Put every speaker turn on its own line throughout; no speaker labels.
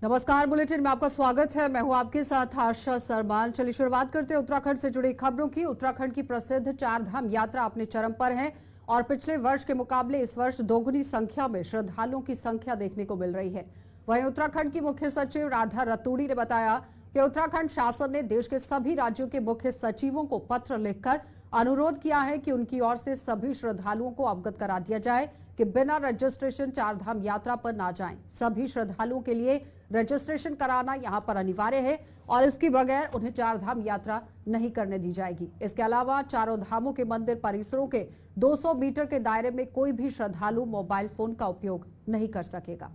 नमस्कार, बुलेटिन में आपका स्वागत है। मैं हूं आपके साथ आशा सरमान। चलिए शुरुआत करते हैं उत्तराखंड से जुड़ी खबरों की। उत्तराखंड की प्रसिद्ध चारधाम यात्रा अपने चरम पर है और पिछले वर्ष के मुकाबले इस वर्ष दोगुनी संख्या में श्रद्धालुओं की संख्या देखने को मिल रही है। वहीं उत्तराखंड की मुख्य सचिव राधा रतूड़ी ने बताया कि उत्तराखंड शासन ने देश के सभी राज्यों के मुख्य सचिवों को पत्र लिखकर अनुरोध किया है कि उनकी ओर से सभी श्रद्धालुओं को अवगत करा दिया जाए कि बिना रजिस्ट्रेशन चारधाम यात्रा पर ना जाएं। सभी श्रद्धालुओं के लिए रजिस्ट्रेशन कराना यहां पर अनिवार्य है और इसके बगैर उन्हें चारधाम यात्रा नहीं करने दी जाएगी। इसके अलावा चारों धामों के मंदिर परिसरों के 200 मीटर के दायरे में कोई भी श्रद्धालु मोबाइल फोन का उपयोग नहीं कर सकेगा।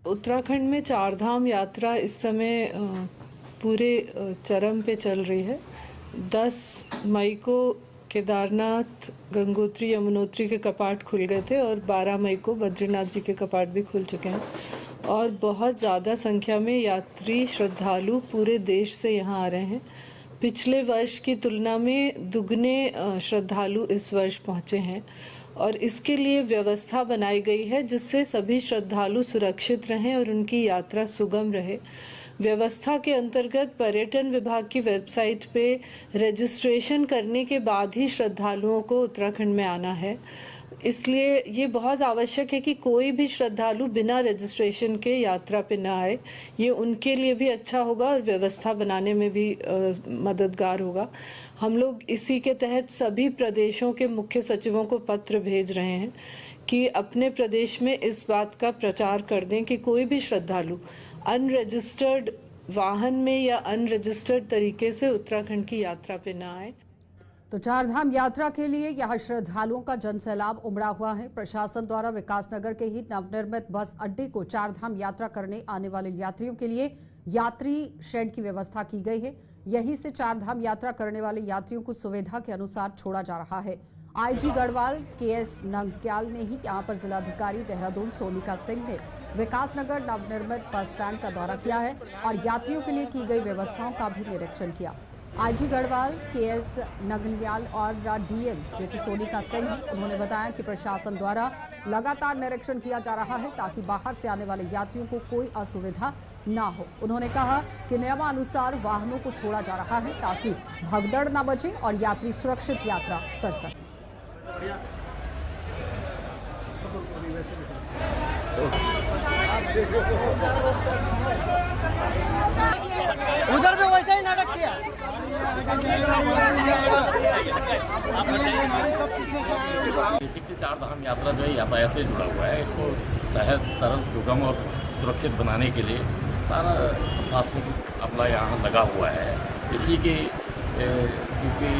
उत्तराखंड में चारधाम यात्रा इस समय पूरे चरम पे चल रही है। 10 मई को केदारनाथ, गंगोत्री, यमुनोत्री के कपाट खुल गए थे और 12 मई को बद्रीनाथ जी के कपाट भी खुल चुके हैं और बहुत ज़्यादा संख्या में यात्री श्रद्धालु पूरे देश से यहाँ आ रहे हैं। पिछले वर्ष की तुलना में दुगने श्रद्धालु इस वर्ष पहुँचे हैं और इसके लिए व्यवस्था बनाई गई है जिससे सभी श्रद्धालु सुरक्षित रहें और उनकी यात्रा सुगम रहे। व्यवस्था के अंतर्गत पर्यटन विभाग की वेबसाइट पे रजिस्ट्रेशन करने के बाद ही श्रद्धालुओं को उत्तराखंड में आना है। इसलिए ये बहुत आवश्यक है कि कोई भी श्रद्धालु बिना रजिस्ट्रेशन के यात्रा पे ना आए। ये उनके लिए भी अच्छा होगा और व्यवस्था बनाने में भी मददगार होगा। हम लोग इसी के तहत सभी प्रदेशों के मुख्य सचिवों को पत्र भेज रहे हैं कि अपने प्रदेश में इस बात का प्रचार कर दें कि कोई भी श्रद्धालु अनरजिस्टर्ड वाहन में या अनरजिस्टर्ड तरीके से उत्तराखंड की यात्रा पे ना आए।
तो चारधाम यात्रा के लिए यहां श्रद्धालुओं का जनसैलाब उमड़ा हुआ है। प्रशासन द्वारा विकासनगर के ही नवनिर्मित बस अड्डे को चारधाम यात्रा करने आने वाले यात्रियों के लिए यात्री शेड की व्यवस्था की गई है। यहीं से चारधाम यात्रा करने वाले यात्रियों को सुविधा के अनुसार छोड़ा जा रहा है। आईजी गढ़वाल केएस नंगक्याल ने ही यहां पर जिलाधिकारी देहरादून सोनिका सिंह ने विकासनगर नवनिर्मित बस स्टैंड का दौरा किया है और यात्रियों के लिए की गई व्यवस्थाओं का भी निरीक्षण किया। आईजी गढ़वाल केएस नंगक्याल और डीएम जैसे सोनिका सिंह, उन्होंने बताया कि प्रशासन द्वारा लगातार निरीक्षण किया जा रहा है ताकि बाहर से आने वाले यात्रियों को कोई असुविधा ना हो। उन्होंने कहा कि नियमानुसार वाहनों को छोड़ा जा रहा है ताकि भगदड़ न बचे और यात्री सुरक्षित यात्रा कर सके।
उधर भी वैसा ही नाटक किया।
चारधाम यात्रा जो है यातायात से जुड़ा हुआ है। इसको सहज, सरल, सुगम और सुरक्षित बनाने के लिए सारा प्रशासनिक अमला यहाँ लगा हुआ है। इसी के क्योंकि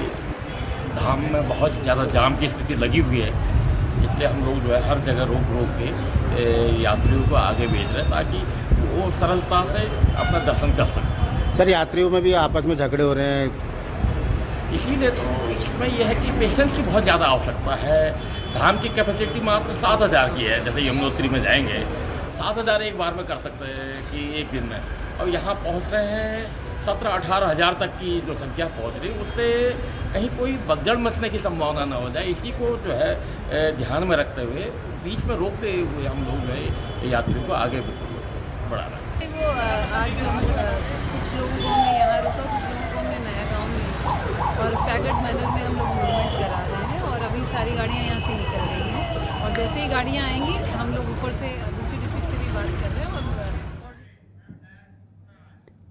धाम में बहुत ज़्यादा जाम की स्थिति लगी हुई है, इसलिए हम लोग जो है हर जगह रोक के यात्रियों को आगे भेज रहे हैं ताकि वो सरलता से अपना दर्शन कर सकें।
सर, यात्रियों में भी आपस में झगड़े हो रहे हैं,
इसीलिए तो इसमें यह है कि पेशेंस की बहुत ज़्यादा आवश्यकता है। धाम की कैपेसिटी मात्र 7,000 की है। जैसे यमुनोत्री में जाएंगे 7,000 एक बार में कर सकते हैं कि एक दिन में, और यहाँ पहुँच रहे हैं 17-18 हज़ार तक की जो संख्या पहुँच रही है, उससे कहीं कोई भगदड़ मचने की संभावना न हो जाए। इसी को जो है ध्यान में रखते हुए बीच में रोकते हुए हम लोग जो है यात्रियों को आगे बढ़ा रहे हैं।
वो आज कुछ लोगों को हमने यहाँ रोका, कुछ लोगों को हमने नया गाँव में रोका और स्टैगर्ड मैनर में हम लोग मूवमेंट करा रहे हैं और अभी सारी गाड़ियाँ यहाँ से निकल रही हैं और जैसे ही गाड़ियाँ आएंगी हम लोग ऊपर से दूसरी डिस्ट्रिक्ट से भी बात कर रहे हैं।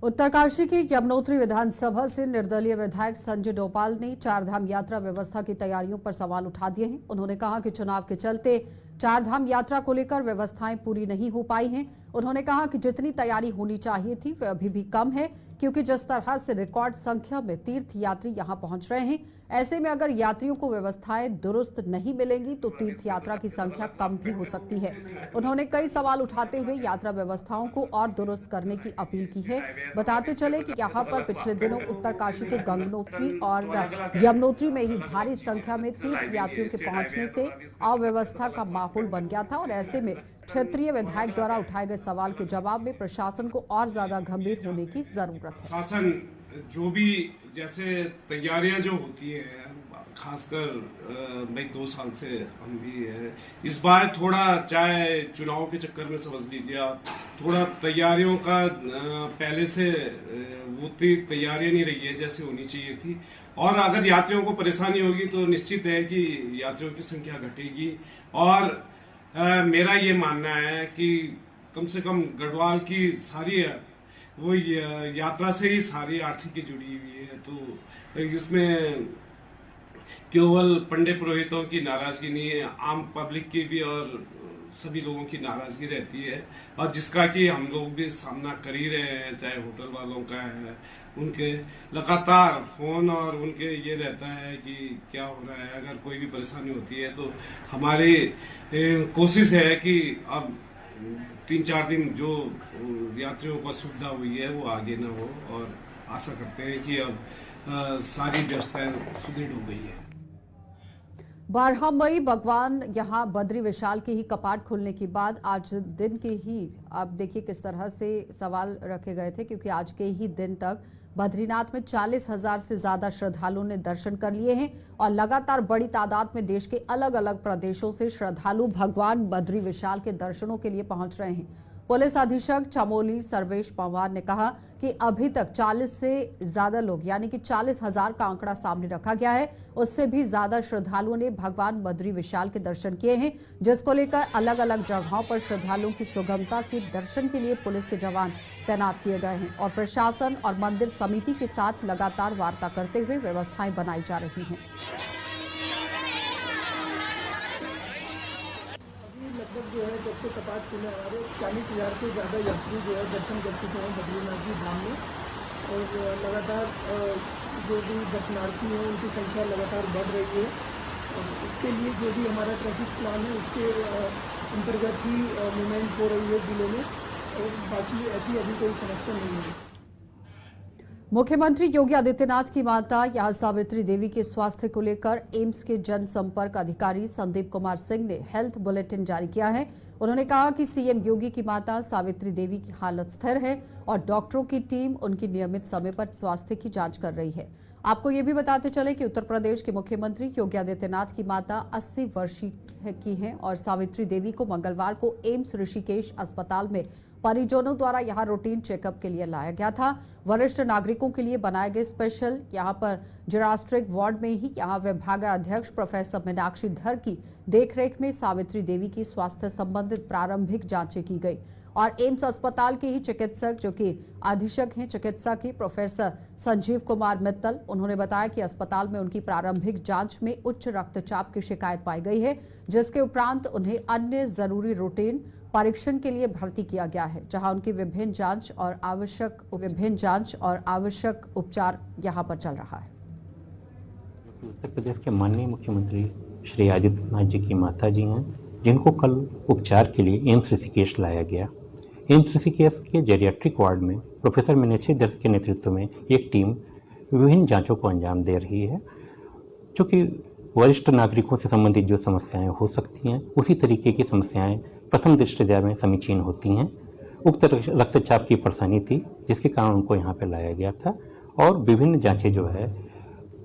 उत्तरकाशी की यमुनोत्री विधानसभा से निर्दलीय विधायक संजय डोभाल ने चारधाम यात्रा व्यवस्था की तैयारियों पर सवाल उठा दिए हैं। उन्होंने कहा कि चुनाव के चलते चारधाम यात्रा को लेकर व्यवस्थाएं पूरी नहीं हो पाई हैं। उन्होंने कहा कि जितनी तैयारी होनी चाहिए थी वह अभी भी कम है, क्योंकि जिस तरह से रिकॉर्ड संख्या में तीर्थ यात्री यहां पहुंच रहे हैं, ऐसे में अगर यात्रियों को व्यवस्थाएं दुरुस्त नहीं मिलेंगी तो तीर्थ यात्रा की संख्या कम भी हो सकती है। उन्होंने कई सवाल उठाते हुए यात्रा व्यवस्थाओं को और दुरुस्त करने की अपील की है। बताते चले कि यहाँ पर पिछले दिनों उत्तरकाशी के गंगोत्री और यमुनोत्री में ही भारी संख्या में तीर्थ यात्रियों के पहुंचने से अव्यवस्था का माहौल बन गया था और ऐसे में क्षेत्रीय विधायक द्वारा उठाए गए सवाल के जवाब में प्रशासन को और ज्यादा गंभीर होने की जरूरत है।
शासन जो भी जैसे तैयारियां जो होती है खासकर भाई 2 साल से हम भी हैं। इस बार थोड़ा चाहे चुनाव के चक्कर में समझ लीजिए आप, थोड़ा तैयारियों का पहले से वो तैयारियां नहीं रही है जैसे होनी चाहिए थी। और अगर यात्रियों को परेशानी होगी तो निश्चित है कि यात्रियों की संख्या घटेगी। और मेरा ये मानना है कि कम से कम गढ़वाल की सारी वो यात्रा से ही सारी आर्थिकी जुड़ी हुई है। तो इसमें केवल पंडित पुरोहितों की नाराजगी नहीं है, आम पब्लिक की भी और सभी लोगों की नाराजगी रहती है, और जिसका कि हम लोग भी सामना कर ही रहे हैं। चाहे होटल वालों का है, उनके लगातार फोन और उनके ये रहता है कि क्या हो रहा है। अगर कोई भी परेशानी होती है तो हमारी कोशिश है कि अब 3-4 दिन जो यात्रियों को असुविधा हुई है वो आगे ना हो, और आशा करते हैं कि अब सारी व्यवस्थाएं सुदृढ़ हो गई है।
12 मई भगवान यहाँ बद्री विशाल के ही कपाट खुलने के बाद आज दिन के ही, आप देखिए किस तरह से सवाल रखे गए थे, क्योंकि आज के ही दिन तक बद्रीनाथ में 40,000 से ज्यादा श्रद्धालुओं ने दर्शन कर लिए हैं और लगातार बड़ी तादाद में देश के अलग अलग प्रदेशों से श्रद्धालु भगवान बद्री विशाल के दर्शनों के लिए पहुंच रहे हैं। पुलिस अधीक्षक चमोली सर्वेश पवार ने कहा कि अभी तक 40 से ज्यादा लोग, यानी कि 40,000 का आंकड़ा सामने रखा गया है। उससे भी ज्यादा श्रद्धालुओं ने भगवान बद्री विशाल के दर्शन किए हैं, जिसको लेकर अलग अलग जगहों पर श्रद्धालुओं की सुगमता के दर्शन के लिए पुलिस के जवान तैनात किए गए हैं और प्रशासन और मंदिर समिति के साथ लगातार वार्ता करते हुए व्यवस्थाएं बनाई जा रही हैं।
लगभग जो है जब से कपाट खुले हमारे 40,000 से ज़्यादा यात्री जो है दर्शन कर चुके हैं बद्रीनाथ जी धाम में, और लगातार जो भी दर्शनार्थी हैं उनकी संख्या लगातार बढ़ रही है। और इसके लिए जो भी हमारा ट्रैफिक प्लान है उसके अंतर्गत ही मूवमेंट हो रही है जिले में, और बाकी ऐसी अभी कोई समस्या नहीं है।
मुख्यमंत्री योगी आदित्यनाथ की माता यहां सावित्री देवी के स्वास्थ्य को लेकर एम्स के जनसंपर्क अधिकारी संदीप कुमार सिंह ने हेल्थ बुलेटिन जारी किया है। उन्होंने कहा कि सीएम योगी की माता सावित्री देवी की हालत स्थिर है और डॉक्टरों की टीम उनकी नियमित समय पर स्वास्थ्य की जांच कर रही है। आपको ये भी बताते चले कि उत्तर प्रदेश के मुख्यमंत्री योगी आदित्यनाथ की माता 80 वर्षीय की हैं और सावित्री देवी को मंगलवार को एम्स ऋषिकेश अस्पताल में परिजनों द्वारा यहां रूटीन चेकअप के लिए लाया गया था। वरिष्ठ नागरिकों के लिए बनाए गए स्पेशल यहां पर जेरास्ट्रिक वार्ड में ही यहां विभागाध्यक्ष प्रोफेसर मीनाक्षी धर की देखरेख में सावित्री देवी की स्वास्थ्य संबंधित प्रारंभिक जांचें की गई और एम्स अस्पताल के ही चिकित्सक, जो कि अधीक्षक हैं चिकित्सा के प्रोफेसर संजीव कुमार मित्तल, उन्होंने बताया कि अस्पताल में उनकी प्रारंभिक जांच में उच्च रक्तचाप की शिकायत पाई गई है, जिसके उपरांत उन्हें अन्य जरूरी रूटीन परीक्षण के लिए भर्ती किया गया है, जहां उनकी विभिन्न जांच और आवश्यक उपचार यहां पर चल रहा है।
उत्तर प्रदेश के माननीय मुख्यमंत्री श्री आदित्यनाथ जी की माता जी हैं, जिनको कल उपचार के लिए एम्स ऋषिकेश लाया गया। एम्स ऋषिकेश के जेरियाट्रिक वार्ड में प्रोफेसर मीनाक्षी धर के नेतृत्व में एक टीम विभिन्न जांचों को अंजाम दे रही है, जो कि वरिष्ठ नागरिकों से संबंधित जो समस्याएं हो सकती हैं, उसी तरीके की समस्याएं प्रथम दृष्टया में समीचीन होती हैं। उक्त रक्तचाप की परेशानी थी, जिसके कारण उनको यहाँ पर लाया गया था और विभिन्न जांचें जो है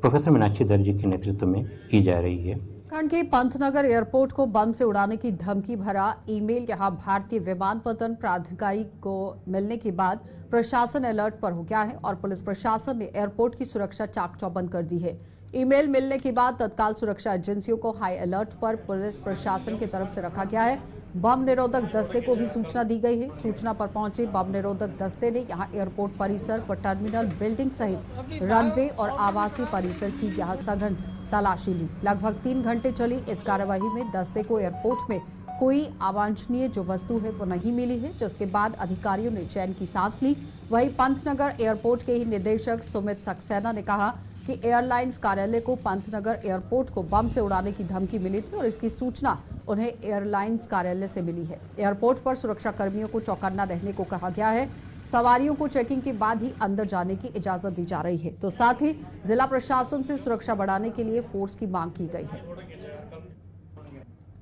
प्रोफेसर मीनाक्षी धर जी के नेतृत्व में की जा रही है।
उत्तराखंड के पंतनगर एयरपोर्ट को बम से उड़ाने की धमकी भरा ईमेल यहां भारतीय विमानपत्तन प्राधिकारी को मिलने के बाद प्रशासन अलर्ट पर हो गया है और पुलिस प्रशासन ने एयरपोर्ट की सुरक्षा चाक चौबंद कर दी है। ईमेल मिलने के बाद तत्काल सुरक्षा एजेंसियों को हाई अलर्ट पर पुलिस प्रशासन की तरफ से रखा गया है। बम निरोधक दस्ते को भी सूचना दी गई है। सूचना पर पहुंचे बम निरोधक दस्ते ने यहां एयरपोर्ट परिसर व टर्मिनल बिल्डिंग सहित रनवे और आवासीय परिसर की यहां सघन तलाशी ली। लगभग 3 घंटे चली इस कार्यवाही में दस्ते को एयरपोर्ट में कोई अवांछनीय जो वस्तु है वो नहीं मिली है, जिसके बाद अधिकारियों ने चैन की सांस ली। वहीं पंतनगर एयरपोर्ट के ही निदेशक सुमित सक्सेना ने कहा कि एयरलाइंस कार्यालय को पंतनगर एयरपोर्ट को बम से उड़ाने की धमकी मिली थी और इसकी सूचना उन्हें एयरलाइंस कार्यालय से मिली है। एयरपोर्ट पर सुरक्षा कर्मियों को चौकन्ना रहने को कहा गया है। सवारियों को चेकिंग के बाद ही अंदर जाने की इजाजत दी जा रही है, तो साथ ही जिला प्रशासन से सुरक्षा बढ़ाने के लिए फोर्स की मांग की गई है।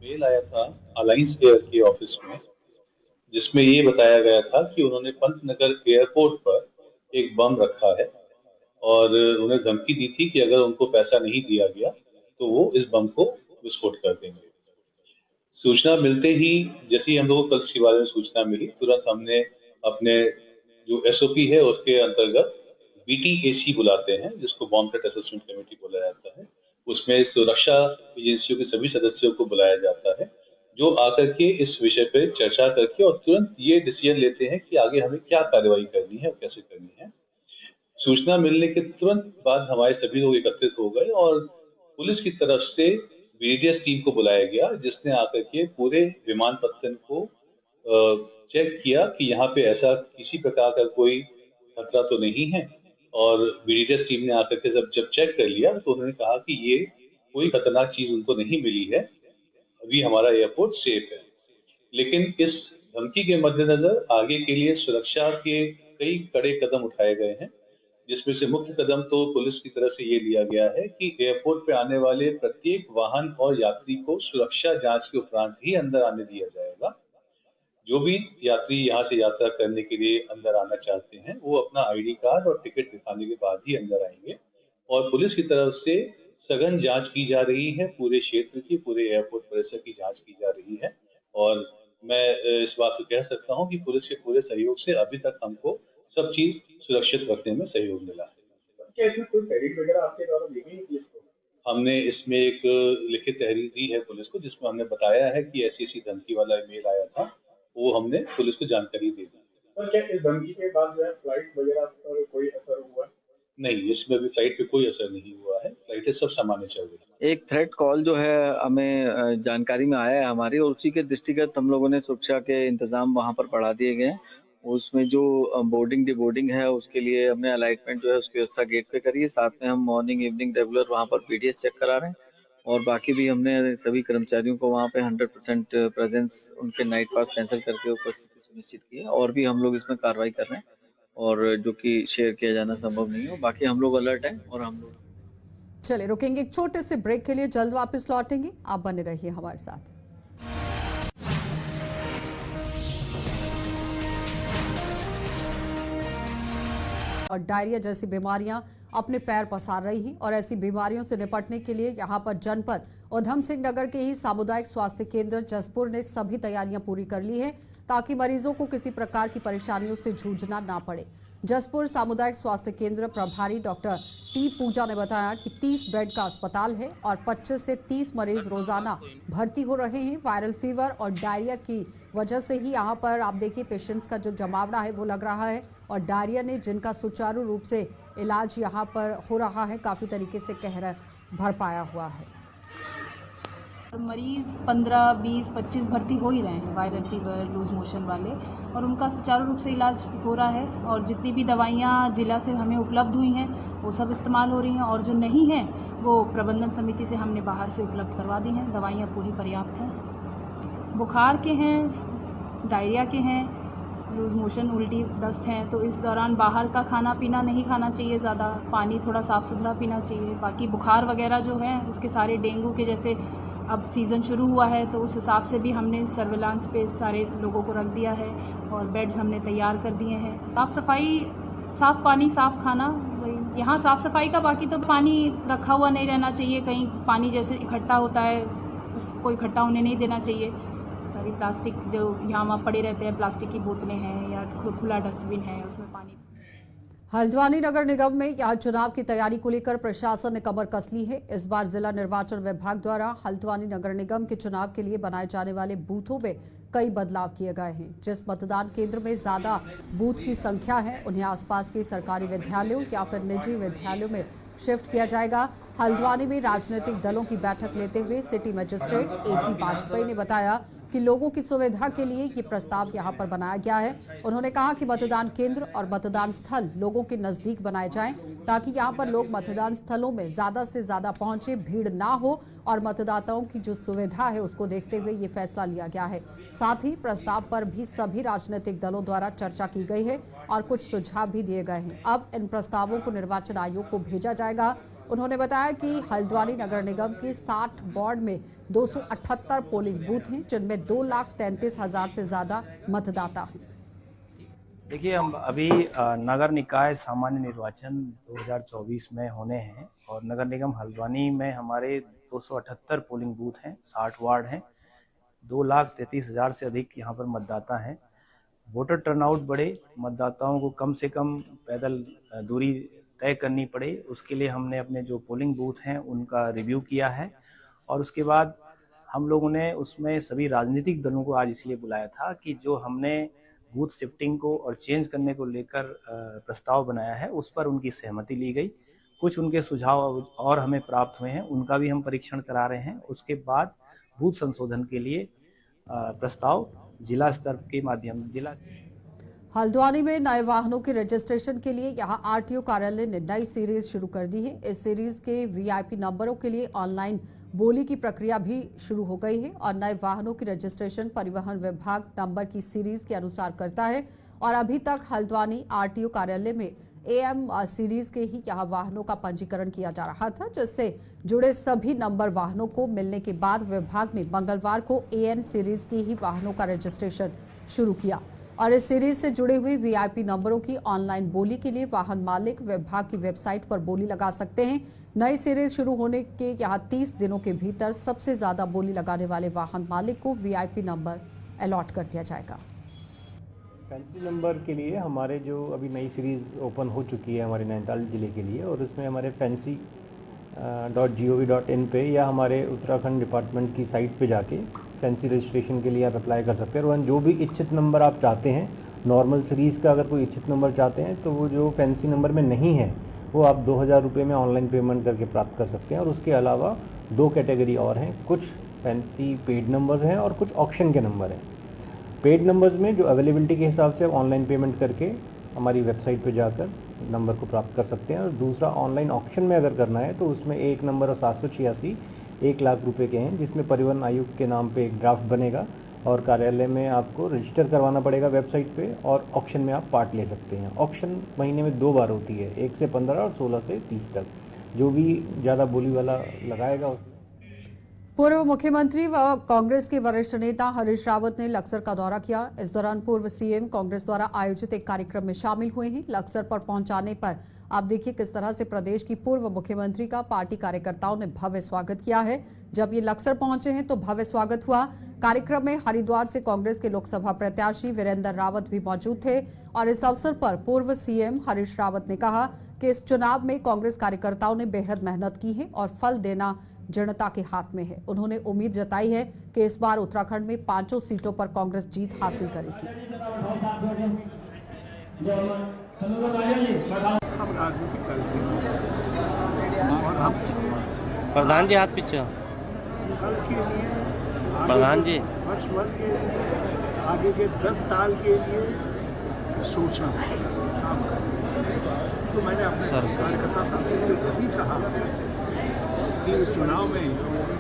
मेल आया था अलायंस एयर के ऑफिस में, जिसमें ये बताया गया था कि उन्होंने पंतनगर एयरपोर्ट पर एक बम रखा है और उन्हें धमकी दी थी कि अगर उनको पैसा नहीं दिया गया तो वो इस बम को विस्फोट कर देंगे। सूचना मिलते ही, जैसे ही हम लोगों को कल इसके बारे में सूचना मिली, तुरंत हमने अपने जो SOP है उसके अंतर्गत BTAC बुलाते हैं, जिसको बॉम्ब थ्रेट असेसमेंट कमेटी बोला जाता है। उसमें सुरक्षा एजेंसियों के सभी सदस्यों को बुलाया जाता है, जो आकर के इस विषय पे चर्चा करके और तुरंत ये डिसीजन लेते हैं कि आगे हमें क्या कार्रवाई करनी है और कैसे करनी है। सूचना मिलने के तुरंत बाद हमारे सभी लोग एकत्रित हो गए और पुलिस की तरफ से BDS टीम को बुलाया गया, जिसने आकर के पूरे विमानपत्तन को चेक किया कि यहाँ पे ऐसा किसी प्रकार का कोई खतरा तो नहीं है। और BDS टीम ने आकर के जब चेक कर लिया तो उन्होंने कहा कि ये कोई खतरनाक चीज उनको नहीं मिली है, अभी हमारा एयरपोर्ट सेफ है। लेकिन इस धमकी के मद्देनजर आगे के लिए सुरक्षा के कई कड़े कदम उठाए गए हैं, जिसमें से मुख्य कदम तो पुलिस की तरफ से ये लिया गया है कि एयरपोर्ट पे आने वाले प्रत्येक वाहन और यात्री को सुरक्षा जांच के उपरांत ही अंदर आने दिया जाएगा। जो भी यात्री यहाँ से यात्रा करने के लिए अंदर आना चाहते हैं, वो अपना ID कार्ड और टिकट दिखाने के बाद ही अंदर आएंगे। और पुलिस की तरफ से सघन जांच की जा रही है, पूरे क्षेत्र की, पूरे एयरपोर्ट परिसर की जांच की जा रही है। और मैं इस बात को कह सकता हूँ कि पुलिस के पूरे सहयोग से अभी तक हमको सब चीज सुरक्षित रखने में सहयोग मिला है।
क्या इसमें कोई तहरीर वगैरह आपके द्वारा दी गई पुलिस को?
हमने इसमें एक लिखित तहरीर दी है पुलिस को, जिसमें हमने बताया है कि ऐसी धमकी वाला ईमेल आया था, वो हमने पुलिस को जानकारी दे दी।
सर, क्या इस धमकी के बाद जो है फ्लाइट वगैरह पर कोई असर हुआ?
नहीं, इसमें भी फ्लाइट पे कोई असर नहीं हुआ है, फ्लाइटें सब सामान्य चल रही है।
एक थ्रेट कॉल जो है हमें जानकारी में आया है हमारी, और उसी के दृष्टिगत हम लोगों ने सुरक्षा के इंतजाम वहां पर बढ़ा दिए गए हैं। उसमें जो बोर्डिंग डिबोर्डिंग है उसके लिए हमने अलाइटमेंट जो है उसकी व्यवस्था गेट पे करी है। साथ में हम मॉर्निंग इवनिंग रेगुलर वहाँ पर BDS चेक करा रहे हैं, और बाकी भी हमने सभी कर्मचारियों को वहाँ पे 100% प्रेजेंस उनके नाइट पास कैंसिल करके उपस्थिति सुनिश्चित की है। और भी हम लोग इसमें कार्रवाई कर रहे हैं, और जो कि शेयर किया जाना संभव नहीं है। बाकी हम लोग अलर्ट हैं और हम लोग
चले रुकेंगे एक छोटे से ब्रेक के लिए, जल्द वापस लौटेंगे, आप बने रहिए हमारे साथ। और डायरिया जैसी बीमारियां अपने पैर पसार रही हैं, और ऐसी बीमारियों से निपटने के लिए यहां पर जनपद उधम सिंह नगर के ही सामुदायिक स्वास्थ्य केंद्र जसपुर ने सभी तैयारियां पूरी कर ली है, ताकि मरीजों को किसी प्रकार की परेशानियों से जूझना ना पड़े। जसपुर सामुदायिक स्वास्थ्य केंद्र प्रभारी डॉक्टर T पूजा ने बताया कि 30 बेड का अस्पताल है और 25 से 30 मरीज रोजाना भर्ती हो रहे हैं। वायरल फीवर और डायरिया की वजह से ही यहाँ पर आप देखिए पेशेंट्स का जो जमावड़ा है वो लग रहा है, और डायरिया ने जिनका सुचारू रूप से इलाज यहाँ पर हो रहा है, काफ़ी तरीके से कहर भर पाया हुआ है।
मरीज़ 15, 20, 25 भर्ती हो ही रहे हैं वायरल फीवर लूज मोशन वाले, और उनका सुचारू रूप से इलाज हो रहा है। और जितनी भी दवाइयाँ जिला से हमें उपलब्ध हुई हैं वो सब इस्तेमाल हो रही हैं, और जो नहीं हैं वो प्रबंधन समिति से हमने बाहर से उपलब्ध करवा दी हैं। दवाइयाँ पूरी पर्याप्त हैं। बुखार के हैं, डायरिया के हैं, लूज मोशन, उल्टी, दस्त हैं, तो इस दौरान बाहर का खाना पीना नहीं खाना चाहिए, ज़्यादा पानी थोड़ा साफ़ सुथरा पीना चाहिए। बाकी बुखार वगैरह जो है उसके सारे डेंगू के जैसे अब सीज़न शुरू हुआ है, तो उस हिसाब से भी हमने सर्विलांस पे सारे लोगों को रख दिया है, और बेड्स हमने तैयार कर दिए हैं। साफ़ सफाई, साफ़ पानी, साफ़ खाना, वही यहाँ साफ़ सफाई का। बाकी तो पानी रखा हुआ नहीं रहना चाहिए, कहीं पानी जैसे इकट्ठा होता है उसको इकट्ठा होने नहीं देना चाहिए। सारी प्लास्टिक जो यहाँ पड़े रहते हैं, प्लास्टिक की बोतलें हैं या खुला डस्टबिन है उसमें पानी।
हल्द्वानी नगर निगम में यहाँ चुनाव की तैयारी को लेकर प्रशासन ने कमर कस ली है। इस बार जिला निर्वाचन विभाग द्वारा हल्द्वानी नगर निगम के चुनाव के लिए बनाए जाने वाले बूथों में कई बदलाव किए गए हैं। जिस मतदान केंद्र में ज्यादा बूथ की संख्या है उन्हें आसपास के सरकारी विद्यालयों या फिर निजी विद्यालयों में शिफ्ट किया जाएगा। हल्द्वानी में राजनीतिक दलों की बैठक लेते हुए सिटी मजिस्ट्रेट AP वाजपेयी ने बताया कि लोगों की सुविधा के लिए ये प्रस्ताव यहाँ पर बनाया गया है। उन्होंने कहा कि मतदान केंद्र और मतदान स्थल लोगों के नजदीक बनाए जाएं, ताकि यहाँ पर लोग मतदान स्थलों में ज्यादा से ज्यादा पहुंचे, भीड़ ना हो, और मतदाताओं की जो सुविधा है उसको देखते हुए ये फैसला लिया गया है। साथ ही प्रस्ताव पर भी सभी राजनीतिक दलों द्वारा चर्चा की गई है और कुछ सुझाव भी दिए गए हैं। अब इन प्रस्तावों को निर्वाचन आयोग को भेजा जाएगा। उन्होंने बताया कि हल्द्वानी नगर निगम के 60 वार्ड में 278 पोलिंग बूथ हैं, जिनमें 2,33,000 से ज्यादा मतदाता हैं।
देखिए, हम अभी नगर निकाय सामान्य निर्वाचन 2024 में होने हैं और नगर निगम हल्द्वानी में हमारे 278 पोलिंग बूथ हैं, 60 वार्ड हैं, 2,33,000 से अधिक यहाँ पर मतदाता हैं। वोटर टर्नआउट बढ़े, मतदाताओं को कम से कम पैदल दूरी तय करनी पड़े, उसके लिए हमने अपने जो पोलिंग बूथ हैं उनका रिव्यू किया है और उसके बाद हम लोगों ने उसमें सभी राजनीतिक दलों को आज इसलिए बुलाया था कि जो हमने बूथ शिफ्टिंग को और चेंज करने को लेकर प्रस्ताव बनाया है उस पर उनकी सहमति ली गई। कुछ उनके सुझाव और हमें प्राप्त हुए हैं, उनका भी हम परीक्षण करा रहे हैं। उसके बाद बूथ संशोधन के लिए प्रस्ताव जिला स्तर के माध्यम जिला
हल्द्वानी में नए वाहनों के रजिस्ट्रेशन के लिए यहां आरटीओ कार्यालय ने नई सीरीज शुरू कर दी है। इस सीरीज के वीआईपी नंबरों के लिए ऑनलाइन बोली की प्रक्रिया भी शुरू हो गई है और नए वाहनों की रजिस्ट्रेशन परिवहन विभाग नंबर की सीरीज के अनुसार करता है और अभी तक हल्द्वानी आरटीओ कार्यालय में एएम सीरीज के ही यहां वाहनों का पंजीकरण किया जा रहा था, जिससे जुड़े सभी नंबर वाहनों को मिलने के बाद विभाग ने मंगलवार को एएन सीरीज की ही वाहनों का रजिस्ट्रेशन शुरू किया और इस सीरीज से जुड़े हुए वीआईपी नंबरों की ऑनलाइन बोली के लिए वाहन मालिक विभाग की वेबसाइट पर बोली लगा सकते हैं। नई सीरीज शुरू होने के यहाँ 30 दिनों के भीतर सबसे ज्यादा बोली लगाने वाले वाहन मालिक को वीआईपी नंबर अलॉट कर दिया जाएगा।
फैंसी नंबर के लिए हमारे जो अभी नई सीरीज़ ओपन हो चुकी है हमारे नैनीताल ज़िले के लिए और उसमें हमारे fancy.gov.in पे या हमारे उत्तराखंड डिपार्टमेंट की साइट पे जाके फैंसी रजिस्ट्रेशन के लिए आप अप्लाई कर सकते हैं और जो भी इच्छित नंबर आप चाहते हैं, नॉर्मल सीरीज़ का अगर कोई इच्छित नंबर चाहते हैं तो वो जो फैंसी नंबर में नहीं है वो आप 2,000 रुपये में ऑनलाइन पेमेंट करके प्राप्त कर सकते हैं। और उसके अलावा 2 कैटेगरी और हैं, कुछ फैंसी पेड नंबर्स हैं और कुछ ऑक्शन के नंबर हैं। पेड नंबर्स में जो अवेलेबिलिटी के हिसाब से आप ऑनलाइन पेमेंट करके हमारी वेबसाइट पे जाकर नंबर को प्राप्त कर सकते हैं और दूसरा ऑनलाइन ऑक्शन में अगर करना है तो उसमें एक नंबर और 786 1 लाख रुपए के हैं, जिसमें परिवहन आयुक्त के नाम पे एक ड्राफ्ट बनेगा और कार्यालय में आपको रजिस्टर करवाना पड़ेगा वेबसाइट पे और ऑक्शन में आप पार्ट ले सकते हैं। ऑक्शन महीने में 2 बार होती है, 1 से 15 और 16 से 30 तक। जो भी ज़्यादा बोली वाला लगाएगा उसमें।
पूर्व मुख्यमंत्री व कांग्रेस के वरिष्ठ नेता हरीश रावत ने लक्सर का दौरा किया। इस दौरान पूर्व सीएम कांग्रेस द्वारा आयोजित एक कार्यक्रम में शामिल हुए हैं। लक्सर पर पहुंचाने पर आप देखिए किस तरह से प्रदेश की पूर्व मुख्यमंत्री का पार्टी कार्यकर्ताओं ने भव्य स्वागत किया है। जब ये लक्सर पहुंचे हैं तो भव्य स्वागत हुआ। कार्यक्रम में हरिद्वार से कांग्रेस के लोकसभा प्रत्याशी वीरेंद्र रावत भी मौजूद थे और इस अवसर पर पूर्व सीएम हरीश रावत ने कहा कि इस चुनाव में कांग्रेस कार्यकर्ताओं ने बेहद मेहनत की है और फल देना जनता के हाथ में है। उन्होंने उम्मीद जताई है कि इस बार उत्तराखंड में 5 सीटों पर कांग्रेस जीत हासिल करेगी।
हम राजनीतिक दल और हम
प्रधान जी हाथ पीछे
कल के लिए
प्रधान जी
वर्ष भर के लिए आगे के 10 साल के लिए सोचना काम करना। तो मैंने अपने कार्यकर्ता साथियों से वही कहा कि इस चुनाव में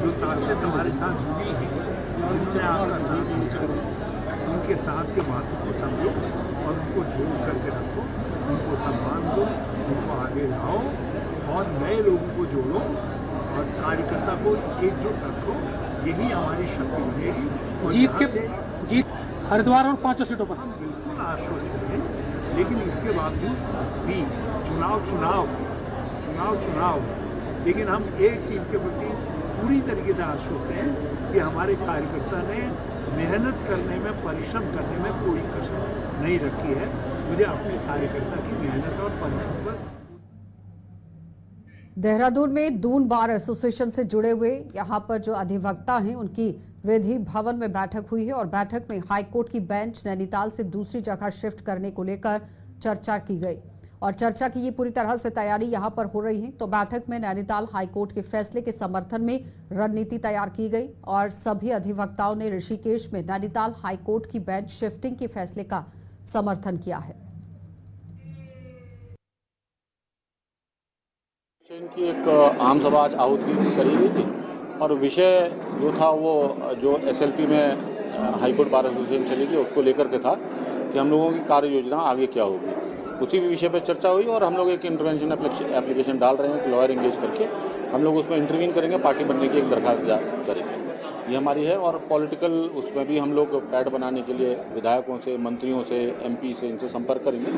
जो ताकत हमारे साथ जुड़ी है, जिन्होंने आपका साथ दिया, उनके साथ के महत्व को समझो और उनको जोड़ करके रखो, उनको सम्मान दो, उनको आगे लाओ और नए लोगों को जोड़ो और कार्यकर्ता को एकजुट रखो। यही हमारी शक्ति बनेगी।
जीत हरिद्वार और 5 सीटों पर
हम बिल्कुल आश्वस्त हैं, लेकिन इसके बावजूद भी चुनाव है। लेकिन हम एक चीज़ के प्रति पूरी तरीके से आश्वस्त हैं कि हमारे कार्यकर्ता ने मेहनत करने में, परिश्रम करने में कोई कसर नहीं रखी है। मुझे अपने कार्यकर्ता की मेहनत और परिश्रम पर।
देहरादून में दून बार एसोसिएशन से जुड़े हुए यहां पर जो अधिवक्ता हैं उनकी विधि भवन में बैठक हुई है और बैठक में हाईकोर्ट की बेंच नैनीताल से दूसरी जगह शिफ्ट करने को लेकर चर्चा की गई और चर्चा की ये पूरी तरह से तैयारी यहां पर हो रही है। तो बैठक में नैनीताल हाईकोर्ट के फैसले के समर्थन में रणनीति तैयार की गई और सभी अधिवक्ताओं ने ऋषिकेश में नैनीताल हाईकोर्ट की बेंच शिफ्टिंग के फैसले का समर्थन किया है।
की एक आम सभा आज आहूति करी गई थी और विषय जो था वो जो एसएलपी में हाईकोर्ट बार एसोसिएशन चलेगी उसको लेकर के था कि हम लोगों की कार्य योजना आगे क्या होगी। उसी भी विषय पर चर्चा हुई और हम लोग एक इंटरवेंशन एप्लीकेशन डाल रहे हैं, लॉयर इंगेज करके हम लोग उसमें इंटरवीन करेंगे, पार्टी बनने की एक दरखास्त करेंगे। ये हमारी है। और पॉलिटिकल उसमें भी हम लोग पैड बनाने के लिए विधायकों से, मंत्रियों से, एमपी से, इनसे संपर्क करेंगे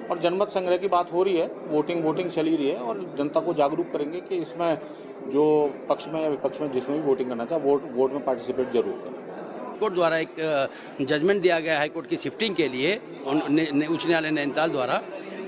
और जनमत संग्रह की बात हो रही है, वोटिंग चली रही है और जनता को जागरूक करेंगे कि इसमें जो पक्ष में या विपक्ष में जिसमें भी वोटिंग करना चाहे वोट में पार्टिसिपेट जरूर करें।
कोर्ट द्वारा एक जजमेंट दिया गया हाईकोर्ट की शिफ्टिंग के लिए उच्च न्यायालय नैनीताल द्वारा,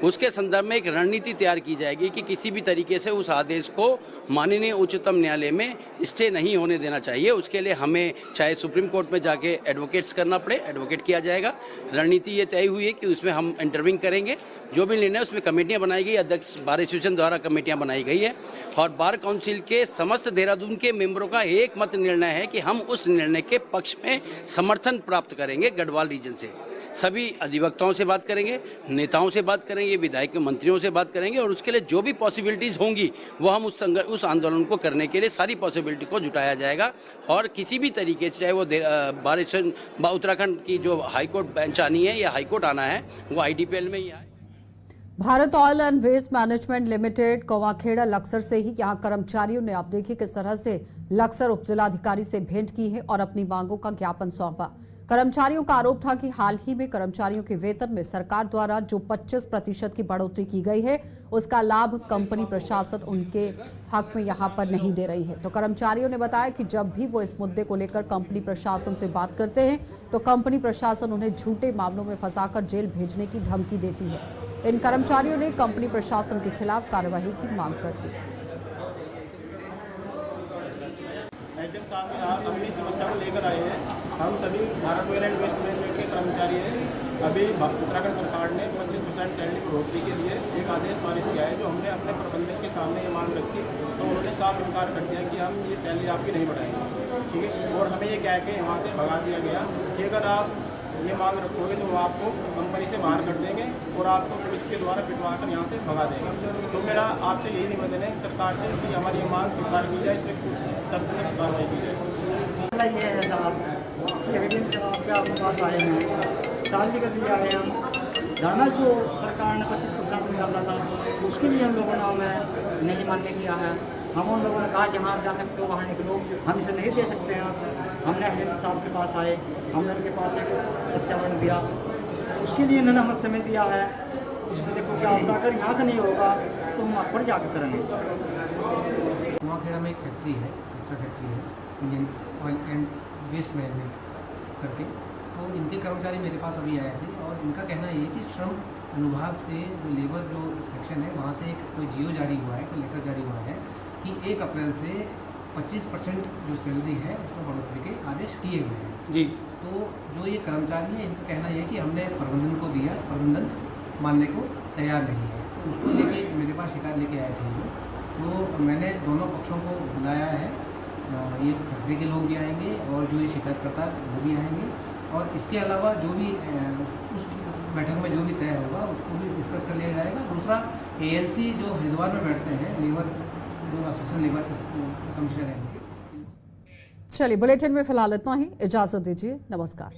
उसके संदर्भ में एक रणनीति तैयार की जाएगी कि किसी भी तरीके से उस आदेश को माननीय उच्चतम न्यायालय में स्टे नहीं होने देना चाहिए। उसके लिए हमें चाहे सुप्रीम कोर्ट में जाके एडवोकेट्स करना पड़े, एडवोकेट किया जाएगा। रणनीति ये तय हुई है कि उसमें हम इंटरविंग करेंगे, जो भी निर्णय उसमें कमेटियां बनाई गई, अध्यक्ष बार एसोसिएशन द्वारा कमेटियां बनाई गई है और बार काउंसिल के समस्त देहरादून के मेंबरों का एक मत निर्णय है कि हम उस निर्णय के पक्ष में समर्थन प्राप्त करेंगे। गढ़वाल रीजन से सभी अधिवक्ताओं से बात करेंगे, नेताओं से बात करेंगे, विधायक मंत्रियों से बात करेंगे और उसके लिए जो भी पॉसिबिलिटीज होंगी वो हम उस आंदोलन को करने के लिए सारी पॉसिबिलिटी को जुटाया जाएगा। और किसी भी तरीके से चाहे वो बार उत्तराखंड की जो हाईकोर्ट बेंच आनी है या हाईकोर्ट आना है वो IDPL में ही आए।
Bharat oil and waste management limited Kauwakheda Laksar से ही यहां कर्मचारियों ने आप देखिए किस तरह से लक्सर उपजिलाधिकारी से भेंट की है और अपनी मांगों का ज्ञापन सौंपा। कर्मचारियों का आरोप था कि हाल ही में कर्मचारियों के वेतन में सरकार द्वारा जो 25% की बढ़ोतरी की गई है उसका लाभ कंपनी प्रशासन उनके हक में यहां पर नहीं दे रही है। तो कर्मचारियों ने बताया कि जब भी वो इस मुद्दे को लेकर कंपनी प्रशासन से बात करते हैं तो कंपनी प्रशासन उन्हें झूठे मामलों में फंसाकर जेल भेजने की धमकी देती है। इन कर्मचारियों ने कंपनी प्रशासन के खिलाफ कार्यवाही की मांग कर दी।
एडम साहब यहाँ अपनी समस्या को लेकर आए हैं। हम सभी Bharat oil and waste management के कर्मचारी हैं। अभी उत्तराखंड सरकार ने 25% सैलरी बढ़ोतरी के लिए एक आदेश पारित किया है, जो हमने अपने प्रबंधक के सामने ये मांग रखी तो उन्होंने साफ इनकार कर दिया कि हम ये सैलरी आपकी नहीं बढ़ाएंगे, ठीक है। और हमें ये कह के वहाँ से भगा दिया गया कि अगर आप ये मांग रखोगे तो वो आपको कंपनी से बाहर कर देंगे और आपको पुलिस के द्वारा पिटवा कर यहाँ से भगा देंगे। तो मेरा आपसे यही निवेदन है सरकार से कि हमारी ये मांग स्वीकार की जाए, इसमें सख्त से कार्रवाई की जाए।
ये है साहब एविडेंस आपके आपके पास आए हैं, सैलरी का दिया है हम जाना जो सरकार ने 25% निकाला था उसके लिए हम लोगों ने हमें नहीं मान्य किया है। हम उन लोगों ने कहा जहाँ आप जा सकते हो वहाँ निकलो, हम इसे नहीं दे सकते हैं। हमने एविडेंस साहब के पास आए, हमने उनके पास एक सत्यापन दिया, उसके लिए इन्होंने हमें समय दिया है। उसमें देखो क्या होता अगर यहाँ से नहीं होगा तो हम आप पर जाकर करेंगे।
कौवाखेड़ा में एक फैक्ट्री है, फैक्ट्री है Indian oil and waste management करके, तो इनके कर्मचारी मेरे पास अभी आए थे और इनका कहना ये है कि श्रम अनुभाग से जो लेबर जो सेक्शन है वहाँ से एक कोई जियो जारी हुआ है, कोई लेटर जारी हुआ है कि 1 अप्रैल से 25% जो सैलरी है उसमें बढ़ोतरी के आदेश किए गए हैं जी। तो जो ये कर्मचारी है इनका कहना यह है कि हमने प्रबंधन को दिया, प्रबंधन मानने को तैयार नहीं है, तो उसको लेके मेरे पास शिकायत लेके आए थे ये। तो मैंने दोनों पक्षों को बुलाया है, ये फैक्ट्री के लोग भी आएंगे और जो ये शिकायतकर्ता वो भी आएंगे और इसके अलावा जो भी उस बैठक में जो भी तय होगा उसको भी डिस्कस कर लिया जाएगा। दूसरा ALC जो हरिद्वार में बैठते हैं, लेबर जो असिस्टेंट लेबर कमिश्नर हैं।
चलिए बुलेटिन में फिलहाल इतना ही, इजाजत दीजिए, नमस्कार।